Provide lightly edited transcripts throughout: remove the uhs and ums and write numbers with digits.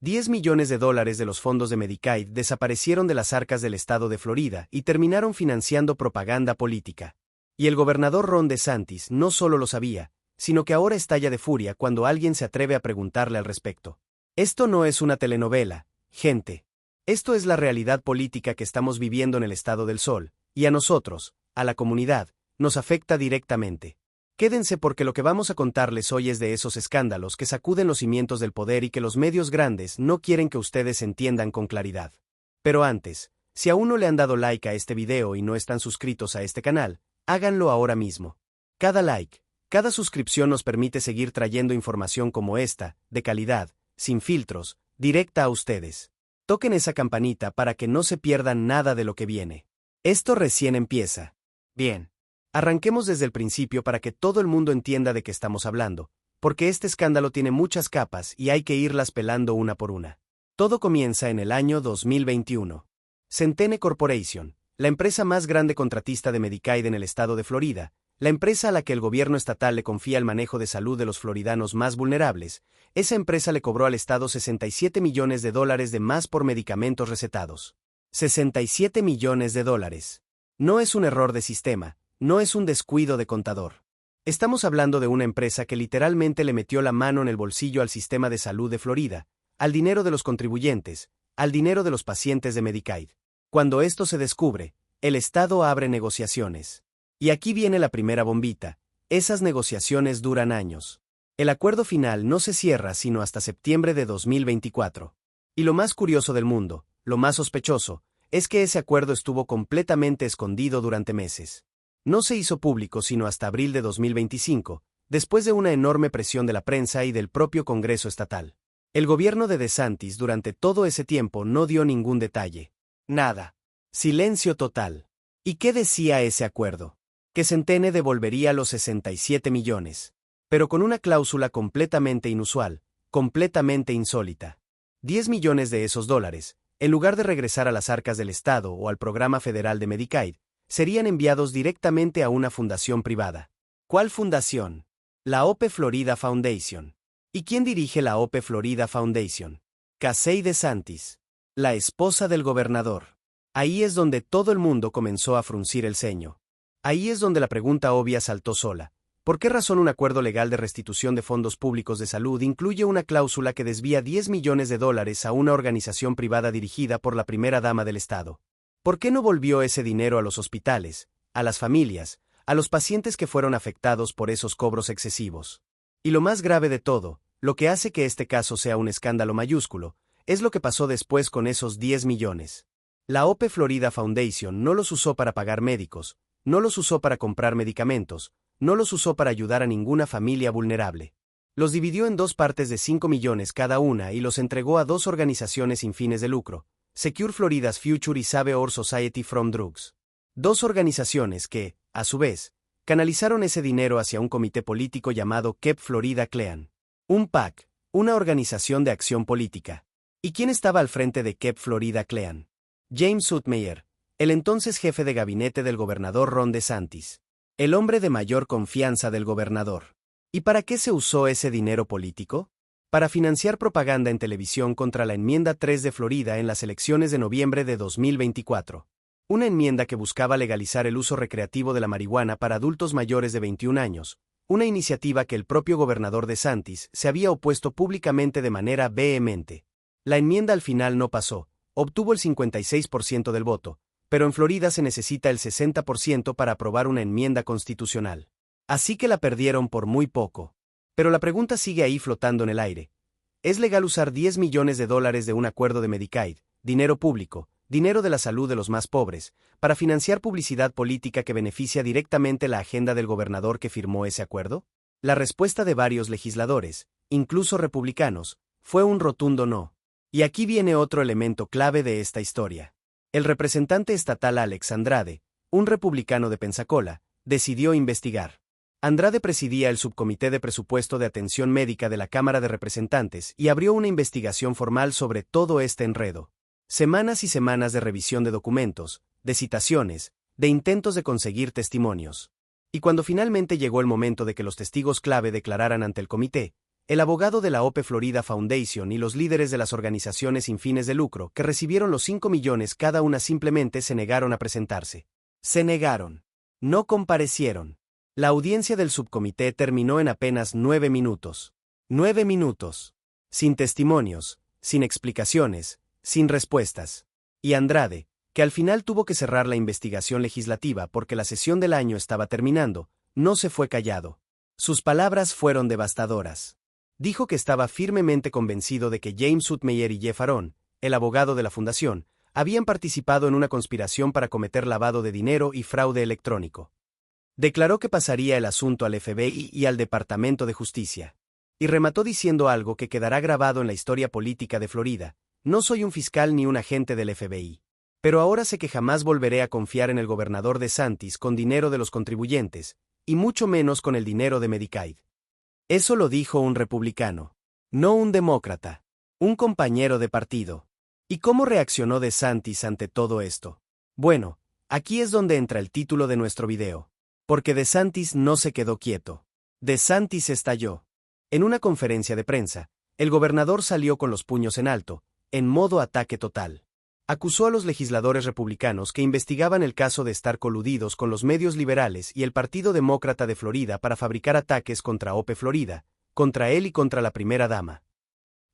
$10 millones de los fondos de Medicaid desaparecieron de las arcas del estado de Florida y terminaron financiando propaganda política. Y el gobernador Ron DeSantis no solo lo sabía, sino que ahora estalla de furia cuando alguien se atreve a preguntarle al respecto. Esto no es una telenovela, gente. Esto es la realidad política que estamos viviendo en el estado del Sol, y a nosotros, a la comunidad, nos afecta directamente. Quédense porque lo que vamos a contarles hoy es de esos escándalos que sacuden los cimientos del poder y que los medios grandes no quieren que ustedes entiendan con claridad. Pero antes, si aún no le han dado like a este video y no están suscritos a este canal, háganlo ahora mismo. Cada like, cada suscripción nos permite seguir trayendo información como esta, de calidad, sin filtros, directa a ustedes. Toquen esa campanita para que no se pierdan nada de lo que viene. Esto recién empieza. Bien. Arranquemos desde el principio para que todo el mundo entienda de qué estamos hablando, porque este escándalo tiene muchas capas y hay que irlas pelando una por una. Todo comienza en el año 2021. Centene Corporation, la empresa más grande contratista de Medicaid en el estado de Florida, la empresa a la que el gobierno estatal le confía el manejo de salud de los floridanos más vulnerables, esa empresa le cobró al estado $67 millones de más por medicamentos recetados. $67 millones. No es un error de sistema. No es un descuido de contador. Estamos hablando de una empresa que literalmente le metió la mano en el bolsillo al sistema de salud de Florida, al dinero de los contribuyentes, al dinero de los pacientes de Medicaid. Cuando esto se descubre, el Estado abre negociaciones. Y aquí viene la primera bombita. Esas negociaciones duran años. El acuerdo final no se cierra sino hasta septiembre de 2024. Y lo más curioso del mundo, lo más sospechoso, es que ese acuerdo estuvo completamente escondido durante meses. No se hizo público sino hasta abril de 2025, después de una enorme presión de la prensa y del propio Congreso estatal. El gobierno de DeSantis durante todo ese tiempo no dio ningún detalle. Nada. Silencio total. ¿Y qué decía ese acuerdo? Que Centene devolvería los 67 millones. Pero con una cláusula completamente inusual, completamente insólita. 10 millones de esos dólares, en lugar de regresar a las arcas del Estado o al programa federal de Medicaid, serían enviados directamente a una fundación privada. ¿Cuál fundación? La OP Florida Foundation. ¿Y quién dirige la OP Florida Foundation? Casey DeSantis, la esposa del gobernador. Ahí es donde todo el mundo comenzó a fruncir el ceño. Ahí es donde la pregunta obvia saltó sola. ¿Por qué razón un acuerdo legal de restitución de fondos públicos de salud incluye una cláusula que desvía $10 millones a una organización privada dirigida por la primera dama del Estado? ¿Por qué no volvió ese dinero a los hospitales, a las familias, a los pacientes que fueron afectados por esos cobros excesivos? Y lo más grave de todo, lo que hace que este caso sea un escándalo mayúsculo, es lo que pasó después con esos 10 millones. La OP Florida Foundation no los usó para pagar médicos, no los usó para comprar medicamentos, no los usó para ayudar a ninguna familia vulnerable. Los dividió en dos partes de 5 millones cada una y los entregó a dos organizaciones sin fines de lucro, Secure Florida's Future y Save Our Society from Drugs. Dos organizaciones que, a su vez, canalizaron ese dinero hacia un comité político llamado Keep Florida Clean. Un PAC, una organización de acción política. ¿Y quién estaba al frente de Keep Florida Clean? James Sutmeyer, el entonces jefe de gabinete del gobernador Ron DeSantis. El hombre de mayor confianza del gobernador. ¿Y para qué se usó ese dinero político? Para financiar propaganda en televisión contra la Enmienda 3 de Florida en las elecciones de noviembre de 2024. Una enmienda que buscaba legalizar el uso recreativo de la marihuana para adultos mayores de 21 años, una iniciativa que el propio gobernador DeSantis se había opuesto públicamente de manera vehemente. La enmienda al final no pasó, obtuvo el 56% del voto, pero en Florida se necesita el 60% para aprobar una enmienda constitucional. Así que la perdieron por muy poco. Pero la pregunta sigue ahí flotando en el aire. ¿Es legal usar $10 millones de un acuerdo de Medicaid, dinero público, dinero de la salud de los más pobres, para financiar publicidad política que beneficia directamente la agenda del gobernador que firmó ese acuerdo? La respuesta de varios legisladores, incluso republicanos, fue un rotundo no. Y aquí viene otro elemento clave de esta historia. El representante estatal Alex Andrade, un republicano de Pensacola, decidió investigar. Andrade presidía el Subcomité de Presupuesto de Atención Médica de la Cámara de Representantes y abrió una investigación formal sobre todo este enredo. Semanas y semanas de revisión de documentos, de citaciones, de intentos de conseguir testimonios. Y cuando finalmente llegó el momento de que los testigos clave declararan ante el comité, el abogado de la OP Florida Foundation y los líderes de las organizaciones sin fines de lucro que recibieron los 5 millones cada una simplemente se negaron a presentarse. Se negaron. No comparecieron. La audiencia del subcomité terminó en apenas 9 minutos. 9 minutos. Sin testimonios, sin explicaciones, sin respuestas. Y Andrade, que al final tuvo que cerrar la investigación legislativa porque la sesión del año estaba terminando, no se fue callado. Sus palabras fueron devastadoras. Dijo que estaba firmemente convencido de que James Utmeyer y Jeff Aron, el abogado de la fundación, habían participado en una conspiración para cometer lavado de dinero y fraude electrónico. Declaró que pasaría el asunto al FBI y al Departamento de Justicia. Y remató diciendo algo que quedará grabado en la historia política de Florida: no soy un fiscal ni un agente del FBI. Pero ahora sé que jamás volveré a confiar en el gobernador DeSantis con dinero de los contribuyentes, y mucho menos con el dinero de Medicaid. Eso lo dijo un republicano. No un demócrata. Un compañero de partido. ¿Y cómo reaccionó DeSantis ante todo esto? Bueno, aquí es donde entra el título de nuestro video. Porque DeSantis no se quedó quieto. DeSantis estalló. En una conferencia de prensa, el gobernador salió con los puños en alto, en modo ataque total. Acusó a los legisladores republicanos que investigaban el caso de estar coludidos con los medios liberales y el Partido Demócrata de Florida para fabricar ataques contra OP Florida, contra él y contra la primera dama.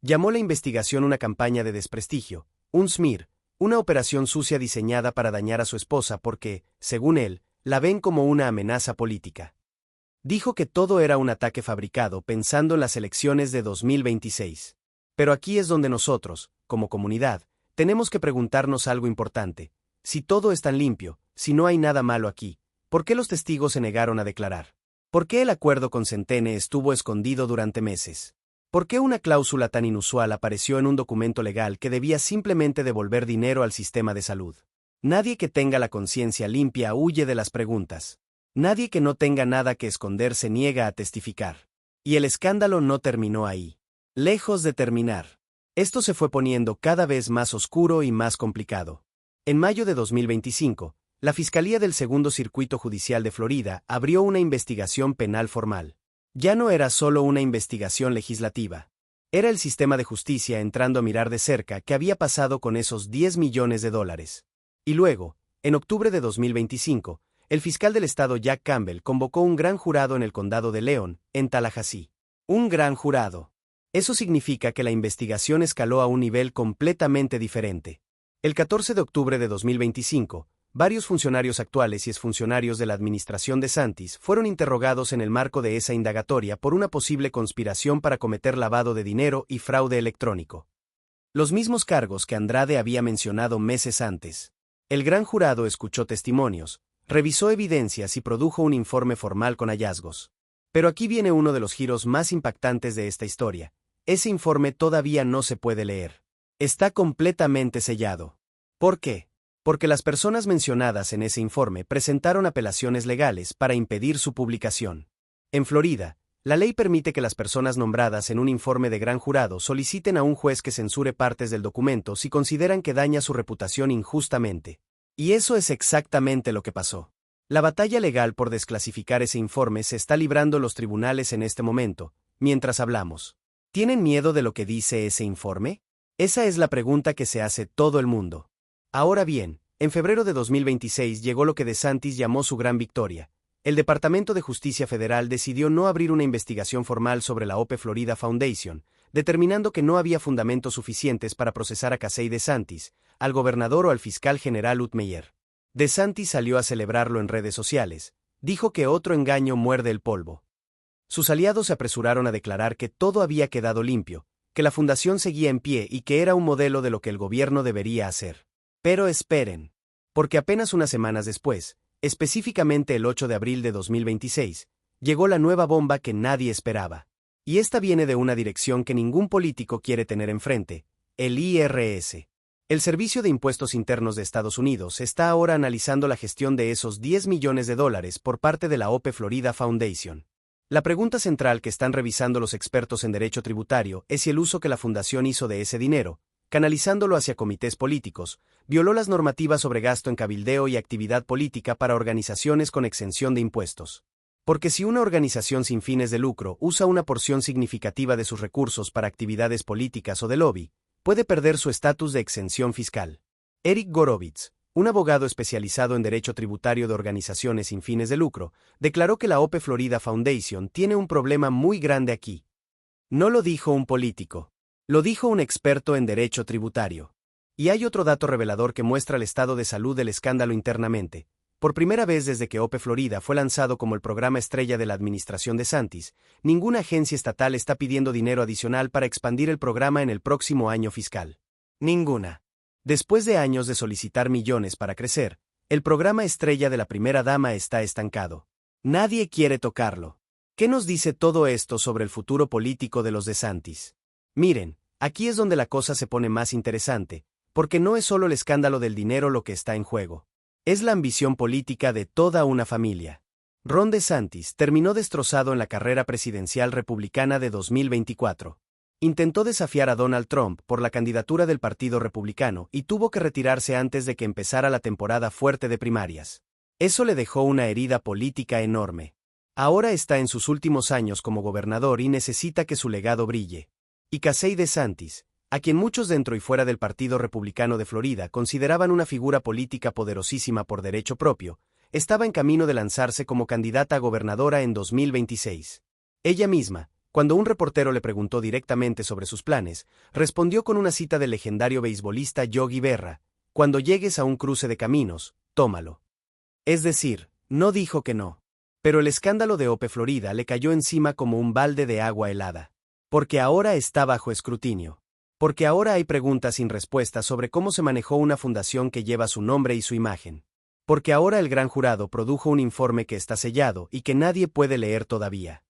Llamó la investigación una campaña de desprestigio, un smear, una operación sucia diseñada para dañar a su esposa porque, según él, la ven como una amenaza política. Dijo que todo era un ataque fabricado pensando en las elecciones de 2026. Pero aquí es donde nosotros, como comunidad, tenemos que preguntarnos algo importante. Si todo es tan limpio, si no hay nada malo aquí, ¿por qué los testigos se negaron a declarar? ¿Por qué el acuerdo con Centene estuvo escondido durante meses? ¿Por qué una cláusula tan inusual apareció en un documento legal que debía simplemente devolver dinero al sistema de salud? Nadie que tenga la conciencia limpia huye de las preguntas. Nadie que no tenga nada que esconder se niega a testificar. Y el escándalo no terminó ahí. Lejos de terminar. Esto se fue poniendo cada vez más oscuro y más complicado. En mayo de 2025, la Fiscalía del Segundo Circuito Judicial de Florida abrió una investigación penal formal. Ya no era solo una investigación legislativa. Era el sistema de justicia entrando a mirar de cerca qué había pasado con esos 10 millones de dólares. Y luego, en octubre de 2025, el fiscal del estado Jack Campbell convocó un gran jurado en el condado de León, en Tallahassee. Un gran jurado. Eso significa que la investigación escaló a un nivel completamente diferente. El 14 de octubre de 2025, varios funcionarios actuales y exfuncionarios de la administración DeSantis fueron interrogados en el marco de esa indagatoria por una posible conspiración para cometer lavado de dinero y fraude electrónico. Los mismos cargos que Andrade había mencionado meses antes. El gran jurado escuchó testimonios, revisó evidencias y produjo un informe formal con hallazgos. Pero aquí viene uno de los giros más impactantes de esta historia. Ese informe todavía no se puede leer. Está completamente sellado. ¿Por qué? Porque las personas mencionadas en ese informe presentaron apelaciones legales para impedir su publicación. En Florida, la ley permite que las personas nombradas en un informe de gran jurado soliciten a un juez que censure partes del documento si consideran que daña su reputación injustamente. Y eso es exactamente lo que pasó. La batalla legal por desclasificar ese informe se está librando en los tribunales en este momento, mientras hablamos. ¿Tienen miedo de lo que dice ese informe? Esa es la pregunta que se hace todo el mundo. Ahora bien, en febrero de 2026 llegó lo que DeSantis llamó su gran victoria. El Departamento de Justicia Federal decidió no abrir una investigación formal sobre la OP Florida Foundation, determinando que no había fundamentos suficientes para procesar a Casey DeSantis, al gobernador o al fiscal general Utmeyer. DeSantis salió a celebrarlo en redes sociales. Dijo que otro engaño muerde el polvo. Sus aliados se apresuraron a declarar que todo había quedado limpio, que la fundación seguía en pie y que era un modelo de lo que el gobierno debería hacer. Pero esperen. Porque apenas unas semanas después, específicamente el 8 de abril de 2026, llegó la nueva bomba que nadie esperaba. Y esta viene de una dirección que ningún político quiere tener enfrente, el IRS. El Servicio de Impuestos Internos de Estados Unidos está ahora analizando la gestión de esos 10 millones de dólares por parte de la OP Florida Foundation. La pregunta central que están revisando los expertos en derecho tributario es si el uso que la fundación hizo de ese dinero, canalizándolo hacia comités políticos, violó las normativas sobre gasto en cabildeo y actividad política para organizaciones con exención de impuestos. Porque si una organización sin fines de lucro usa una porción significativa de sus recursos para actividades políticas o de lobby, puede perder su estatus de exención fiscal. Eric Gorovitz, un abogado especializado en derecho tributario de organizaciones sin fines de lucro, declaró que la OP Florida Foundation tiene un problema muy grande aquí. No lo dijo un político. Lo dijo un experto en derecho tributario. Y hay otro dato revelador que muestra el estado de salud del escándalo internamente. Por primera vez desde que OP Florida fue lanzado como el programa estrella de la administración DeSantis, ninguna agencia estatal está pidiendo dinero adicional para expandir el programa en el próximo año fiscal. Ninguna. Después de años de solicitar millones para crecer, el programa estrella de la primera dama está estancado. Nadie quiere tocarlo. ¿Qué nos dice todo esto sobre el futuro político de los DeSantis? Miren, aquí es donde la cosa se pone más interesante, porque no es solo el escándalo del dinero lo que está en juego. Es la ambición política de toda una familia. Ron DeSantis terminó destrozado en la carrera presidencial republicana de 2024. Intentó desafiar a Donald Trump por la candidatura del Partido Republicano y tuvo que retirarse antes de que empezara la temporada fuerte de primarias. Eso le dejó una herida política enorme. Ahora está en sus últimos años como gobernador y necesita que su legado brille. Y Casey DeSantis, a quien muchos dentro y fuera del Partido Republicano de Florida consideraban una figura política poderosísima por derecho propio, estaba en camino de lanzarse como candidata a gobernadora en 2026. Ella misma, cuando un reportero le preguntó directamente sobre sus planes, respondió con una cita del legendario beisbolista Yogi Berra: "Cuando llegues a un cruce de caminos, tómalo". Es decir, no dijo que no. Pero el escándalo de OP Florida le cayó encima como un balde de agua helada. Porque ahora está bajo escrutinio. Porque ahora hay preguntas sin respuesta sobre cómo se manejó una fundación que lleva su nombre y su imagen. Porque ahora el gran jurado produjo un informe que está sellado y que nadie puede leer todavía.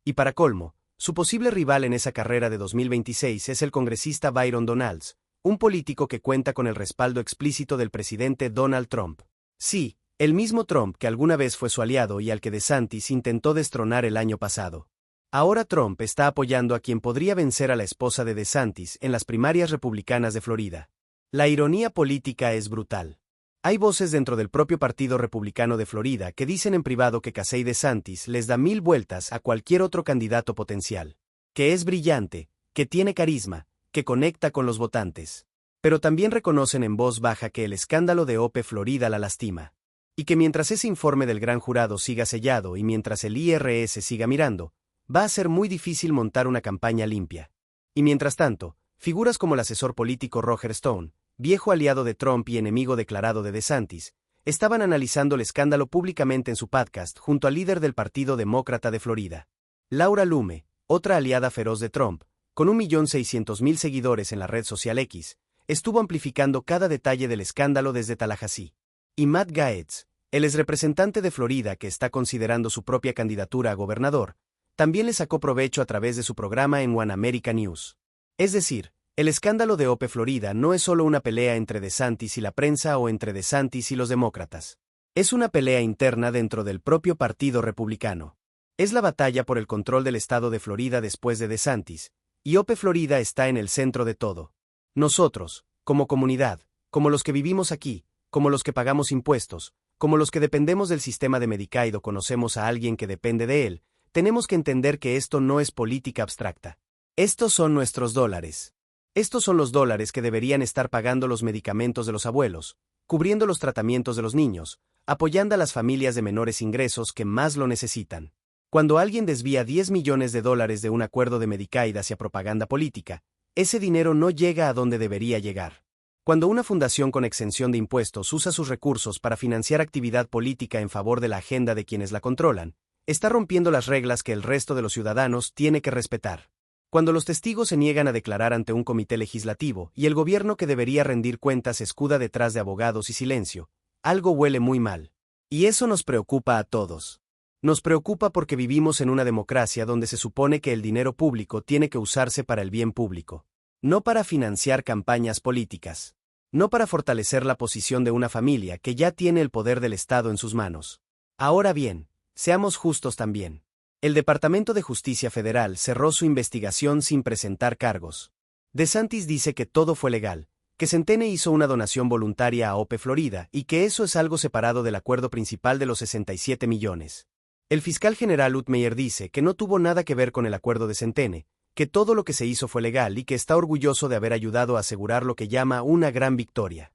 Y para colmo, su posible rival en esa carrera de 2026 es el congresista Byron Donalds, un político que cuenta con el respaldo explícito del presidente Donald Trump. Sí, el mismo Trump que alguna vez fue su aliado y al que DeSantis intentó destronar el año pasado. Ahora Trump está apoyando a quien podría vencer a la esposa de DeSantis en las primarias republicanas de Florida. La ironía política es brutal. Hay voces dentro del propio Partido Republicano de Florida que dicen en privado que Casey DeSantis les da 1000 vueltas a cualquier otro candidato potencial. Que es brillante, que tiene carisma, que conecta con los votantes. Pero también reconocen en voz baja que el escándalo de OP Florida la lastima. Y que mientras ese informe del gran jurado siga sellado y mientras el IRS siga mirando, va a ser muy difícil montar una campaña limpia. Y mientras tanto, figuras como el asesor político Roger Stone, viejo aliado de Trump y enemigo declarado de DeSantis, estaban analizando el escándalo públicamente en su podcast junto al líder del Partido Demócrata de Florida. Laura Lume, otra aliada feroz de Trump, con 1.600.000 seguidores en la red social X, estuvo amplificando cada detalle del escándalo desde Tallahassee. Y Matt Gaetz, el exrepresentante de Florida que está considerando su propia candidatura a gobernador, también le sacó provecho a través de su programa en One America News. Es decir, el escándalo de OP Florida no es solo una pelea entre DeSantis y la prensa o entre DeSantis y los demócratas. Es una pelea interna dentro del propio Partido Republicano. Es la batalla por el control del estado de Florida después de DeSantis, y OP Florida está en el centro de todo. Nosotros, como comunidad, como los que vivimos aquí, como los que pagamos impuestos, como los que dependemos del sistema de Medicaid o conocemos a alguien que depende de él, tenemos que entender que esto no es política abstracta. Estos son nuestros dólares. Estos son los dólares que deberían estar pagando los medicamentos de los abuelos, cubriendo los tratamientos de los niños, apoyando a las familias de menores ingresos que más lo necesitan. Cuando alguien desvía $10 millones de un acuerdo de Medicaid hacia propaganda política, ese dinero no llega a donde debería llegar. Cuando una fundación con exención de impuestos usa sus recursos para financiar actividad política en favor de la agenda de quienes la controlan, está rompiendo las reglas que el resto de los ciudadanos tiene que respetar. Cuando los testigos se niegan a declarar ante un comité legislativo y el gobierno que debería rendir cuentas se escuda detrás de abogados y silencio, algo huele muy mal. Y eso nos preocupa a todos. Nos preocupa porque vivimos en una democracia donde se supone que el dinero público tiene que usarse para el bien público. No para financiar campañas políticas. No para fortalecer la posición de una familia que ya tiene el poder del Estado en sus manos. Ahora bien, seamos justos también. El Departamento de Justicia Federal cerró su investigación sin presentar cargos. DeSantis dice que todo fue legal, que Centene hizo una donación voluntaria a OP Florida y que eso es algo separado del acuerdo principal de los 67 millones. El fiscal general Utmeyer dice que no tuvo nada que ver con el acuerdo de Centene, que todo lo que se hizo fue legal y que está orgulloso de haber ayudado a asegurar lo que llama una gran victoria.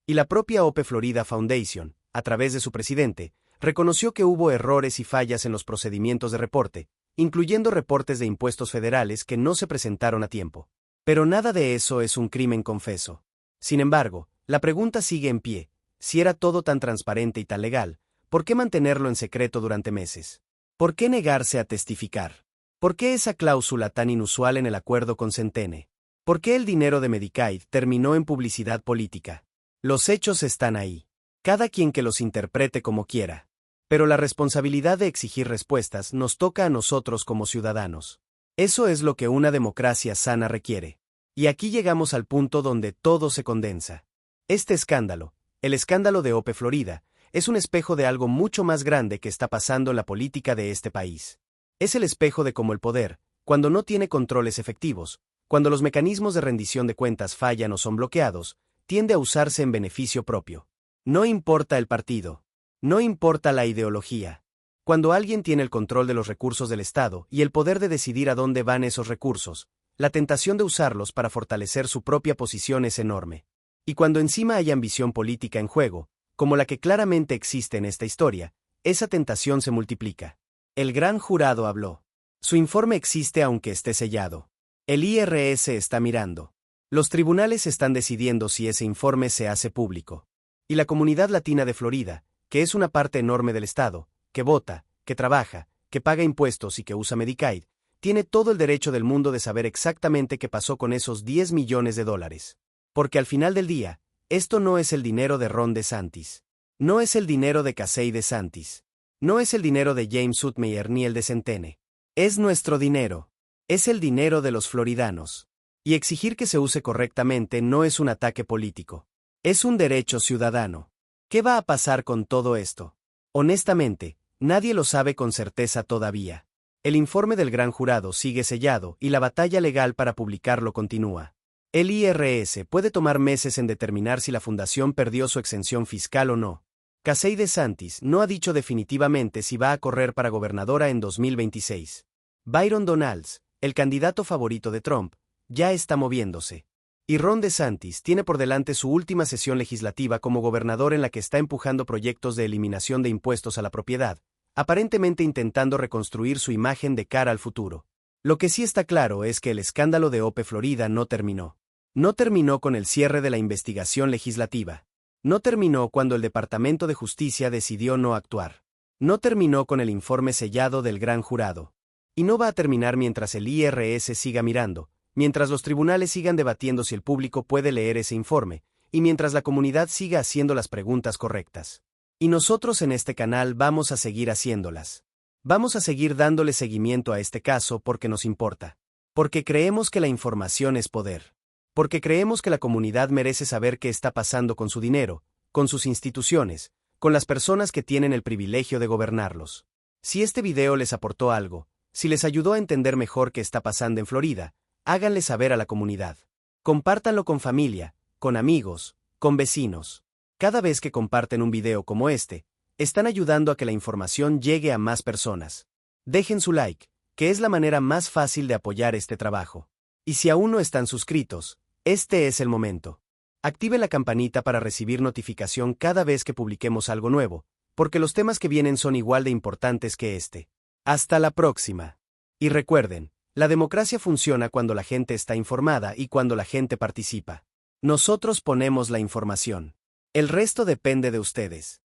Y la propia OP Florida Foundation, a través de su presidente, reconoció que hubo errores y fallas en los procedimientos de reporte, incluyendo reportes de impuestos federales que no se presentaron a tiempo. Pero nada de eso es un crimen confeso. Sin embargo, la pregunta sigue en pie: si era todo tan transparente y tan legal, ¿por qué mantenerlo en secreto durante meses? ¿Por qué negarse a testificar? ¿Por qué esa cláusula tan inusual en el acuerdo con Centene? ¿Por qué el dinero de Medicaid terminó en publicidad política? Los hechos están ahí. Cada quien que los interprete como quiera. Pero la responsabilidad de exigir respuestas nos toca a nosotros como ciudadanos. Eso es lo que una democracia sana requiere. Y aquí llegamos al punto donde todo se condensa. Este escándalo, el escándalo de OP Florida, es un espejo de algo mucho más grande que está pasando en la política de este país. Es el espejo de cómo el poder, cuando no tiene controles efectivos, cuando los mecanismos de rendición de cuentas fallan o son bloqueados, tiende a usarse en beneficio propio. No importa el partido. No importa la ideología. Cuando alguien tiene el control de los recursos del Estado y el poder de decidir a dónde van esos recursos, la tentación de usarlos para fortalecer su propia posición es enorme. Y cuando encima hay ambición política en juego, como la que claramente existe en esta historia, esa tentación se multiplica. El gran jurado habló. Su informe existe aunque esté sellado. El IRS está mirando. Los tribunales están decidiendo si ese informe se hace público. Y la comunidad latina de Florida, que es una parte enorme del Estado, que vota, que trabaja, que paga impuestos y que usa Medicaid, tiene todo el derecho del mundo de saber exactamente qué pasó con esos 10 millones de dólares. Porque al final del día, esto no es el dinero de Ron DeSantis. No es el dinero de Casey DeSantis. No es el dinero de James Utmeyer ni el de Centene. Es nuestro dinero. Es el dinero de los floridanos. Y exigir que se use correctamente no es un ataque político. Es un derecho ciudadano. ¿Qué va a pasar con todo esto? Honestamente, nadie lo sabe con certeza todavía. El informe del gran jurado sigue sellado y la batalla legal para publicarlo continúa. El IRS puede tomar meses en determinar si la fundación perdió su exención fiscal o no. Casey DeSantis no ha dicho definitivamente si va a correr para gobernadora en 2026. Byron Donalds, el candidato favorito de Trump, ya está moviéndose. Y Ron DeSantis tiene por delante su última sesión legislativa como gobernador en la que está empujando proyectos de eliminación de impuestos a la propiedad, aparentemente intentando reconstruir su imagen de cara al futuro. Lo que sí está claro es que el escándalo de OP Florida no terminó. No terminó con el cierre de la investigación legislativa. No terminó cuando el Departamento de Justicia decidió no actuar. No terminó con el informe sellado del gran jurado. Y no va a terminar mientras el IRS siga mirando, mientras los tribunales sigan debatiendo si el público puede leer ese informe, y mientras la comunidad siga haciendo las preguntas correctas. Y nosotros en este canal vamos a seguir haciéndolas. Vamos a seguir dándole seguimiento a este caso porque nos importa. Porque creemos que la información es poder. Porque creemos que la comunidad merece saber qué está pasando con su dinero, con sus instituciones, con las personas que tienen el privilegio de gobernarlos. Si este video les aportó algo, si les ayudó a entender mejor qué está pasando en Florida, háganle saber a la comunidad. Compártanlo con familia, con amigos, con vecinos. Cada vez que comparten un video como este, están ayudando a que la información llegue a más personas. Dejen su like, que es la manera más fácil de apoyar este trabajo. Y si aún no están suscritos, este es el momento. Active la campanita para recibir notificación cada vez que publiquemos algo nuevo, porque los temas que vienen son igual de importantes que este. Hasta la próxima. Y recuerden, la democracia funciona cuando la gente está informada y cuando la gente participa. Nosotros ponemos la información. El resto depende de ustedes.